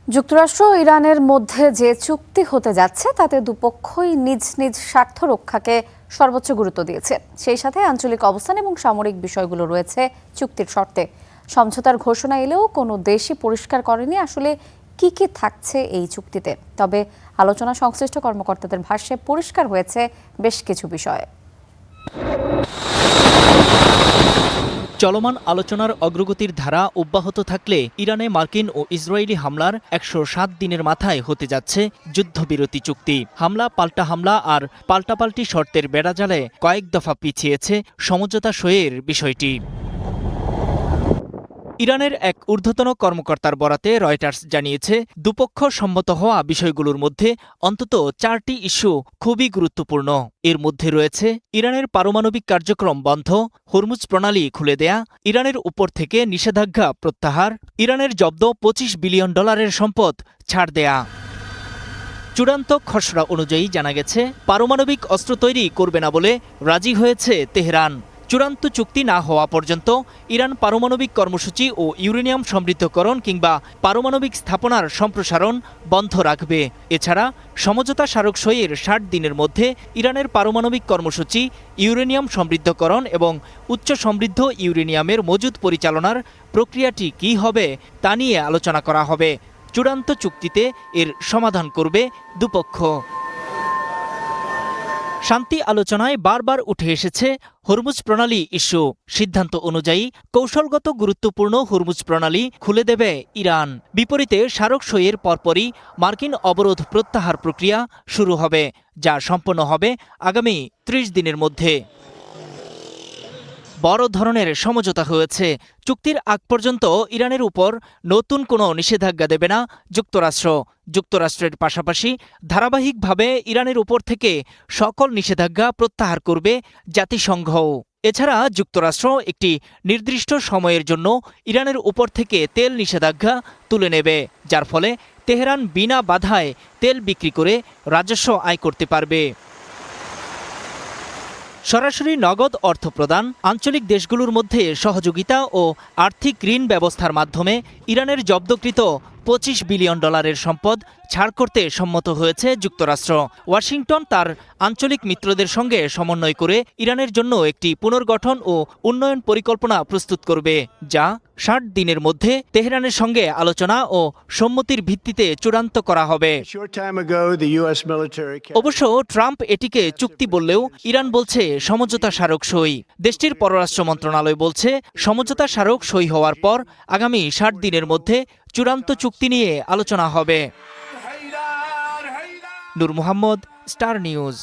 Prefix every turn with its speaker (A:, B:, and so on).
A: যুক্তরাষ্ট্র ও ইরানের মধ্যে যে চুক্তি হতে যাচ্ছে তাতে দুপক্ষই নিজ নিজ স্বার্থ রক্ষাকে সর্বোচ্চ গুরুত্ব দিয়েছে। সেই সাথে আঞ্চলিক অবস্থান এবং সামরিক বিষয়গুলো রয়েছে চুক্তির শর্তে। সমঝোতার ঘোষণা এলেও কোনো দেশই পরিষ্কার করেনি আসলে কি কি থাকছে এই চুক্তিতে। তবে আলোচনা সংশ্লিষ্ট কর্মকর্তাদের ভাষ্যে পরিষ্কার হয়েছে বেশ কিছু বিষয়।
B: চলমান আলোচনার অগ্রগতির ধারা অব্যাহত থাকলে ইরানে মার্কিন ও ইসরায়েলি হামলার ১০৭ দিনের মাথায় হতে যাচ্ছে যুদ্ধবিরতি চুক্তি। হামলা পাল্টা হামলা আর পাল্টাপাল্টি শর্তের বেড়াজালে কয়েক দফা পিছিয়েছে সমঝোতা সইয়ের বিষয়টি। ইরানের এক ঊর্ধ্বতন কর্মকর্তার বরাতে রয়টার্স জানিয়েছে, দুপক্ষ সম্মত হওয়া বিষয়গুলোর মধ্যে অন্তত ৪টি ইস্যু খুবই গুরুত্বপূর্ণ। এর মধ্যে রয়েছে ইরানের পারমাণবিক কার্যক্রম বন্ধ, হরমুজ প্রণালী খুলে দেয়া, ইরানের উপর থেকে নিষেধাজ্ঞা প্রত্যাহার, ইরানের জব্দ $২৫ বিলিয়ন সম্পদ ছাড় দেয়া। চূড়ান্ত খসড়া অনুযায়ী জানা গেছে, পারমাণবিক অস্ত্র তৈরি করবে না বলে রাজি হয়েছে তেহরান। চূড়ান্ত চুক্তি না হওয়া পর্যন্ত ইরান পারমাণবিক কর্মসূচি ও ইউরেনিয়াম সমৃদ্ধকরণ কিংবা পারমাণবিক স্থাপনার সম্প্রসারণ বন্ধ রাখবে। এছাড়া সমঝোতা স্মারক সইয়ের ৬০ দিনের মধ্যে ইরানের পারমাণবিক কর্মসূচি, ইউরেনিয়াম সমৃদ্ধকরণ এবং উচ্চ সমৃদ্ধ ইউরেনিয়ামের মজুদ পরিচালনার প্রক্রিয়াটি কী হবে তা নিয়ে আলোচনা করা হবে। চূড়ান্ত চুক্তিতে এর সমাধান করবে দুপক্ষ। শান্তি আলোচনায় বারবার উঠে এসেছে হরমুজ প্রণালী ইস্যু। সিদ্ধান্ত অনুযায়ী কৌশলগত গুরুত্বপূর্ণ হরমুজ প্রণালী খুলে দেবে ইরান। বিপরীতে স্মারক সইয়ের পরপরই মার্কিন অবরোধ প্রত্যাহার প্রক্রিয়া শুরু হবে, যা সম্পন্ন হবে আগামী ৩০ দিনের মধ্যে। বড় ধরনের সমঝোতা হয়েছে। চুক্তির আগ পর্যন্ত ইরানের উপর নতুন কোনো নিষেধাজ্ঞা দেবে না যুক্তরাষ্ট্র। যুক্তরাষ্ট্রের পাশাপাশি ধারাবাহিকভাবে ইরানের উপর থেকে সকল নিষেধাজ্ঞা প্রত্যাহার করবে জাতিসংঘও। এছাড়া যুক্তরাষ্ট্র একটি নির্দিষ্ট সময়ের জন্য ইরানের উপর থেকে তেল নিষেধাজ্ঞা তুলে নেবে, যার ফলে তেহরান বিনা বাধায় তেল বিক্রি করে রাজস্ব আয় করতে পারবে। সরাসরি নগদ অর্থ প্রদান, আঞ্চলিক দেশগুলোর মধ্যে সহযোগিতা ও আর্থিক ঋণ ব্যবস্থার মাধ্যমে ইরানের জব্দকৃত $২৫ বিলিয়ন সম্পদ ছাড় করতে সম্মত হয়েছে যুক্তরাষ্ট্র। ওয়াশিংটন তার আঞ্চলিক মিত্রদের সঙ্গে সমন্বয় করে ইরানের জন্য একটি পুনর্গঠন ও উন্নয়ন পরিকল্পনা প্রস্তুত করবে, যা ৬০ দিনের মধ্যে তেহরানের সঙ্গে আলোচনা ও সম্মতির ভিত্তিতে চূড়ান্ত করা হবে। অবশ্য ট্রাম্প এটিকে চুক্তি বললেও ইরান বলছে সমঝোতা স্মারক সই। দেশটির পররাষ্ট্র মন্ত্রণালয় বলছে, সমঝোতা স্মারক সই হওয়ার পর আগামী ৬০ দিনের মধ্যে চূড়ান্ত চুক্তি নিয়ে আলোচনা হবে। নূর মোহাম্মদ, স্টার নিউজ।